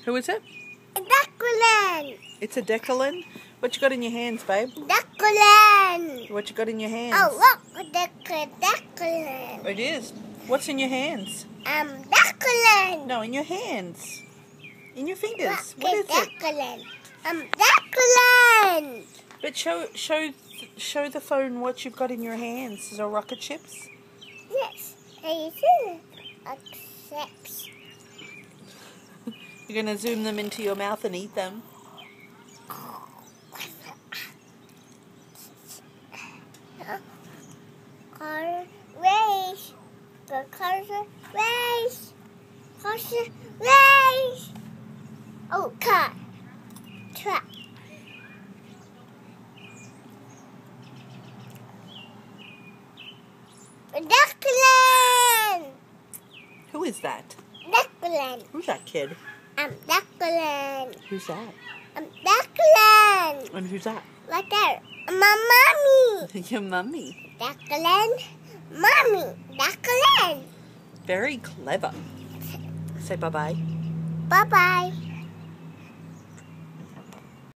Who is it? Declan. It's a Declan. What you got in your hands, babe? Declan. What you got in your hands? Oh, look, Declan. It is. What's in your hands? Declan. No, in your hands. In your fingers. Look, What is it? Declan. Declan. But show the phone what you've got in your hands. Is it rocket chips? Yes, I see accepts. You're going to zoom them into your mouth and eat them. Car race. The cars race. Cars race. Oh, car. Truck. Declan. Who is that? Declan. Who's that kid? Declan. Who's that? Declan. And who's that? Right there. My mommy. Your mummy. Declan. Mommy. Declan. Very clever. Say bye-bye. Bye-bye.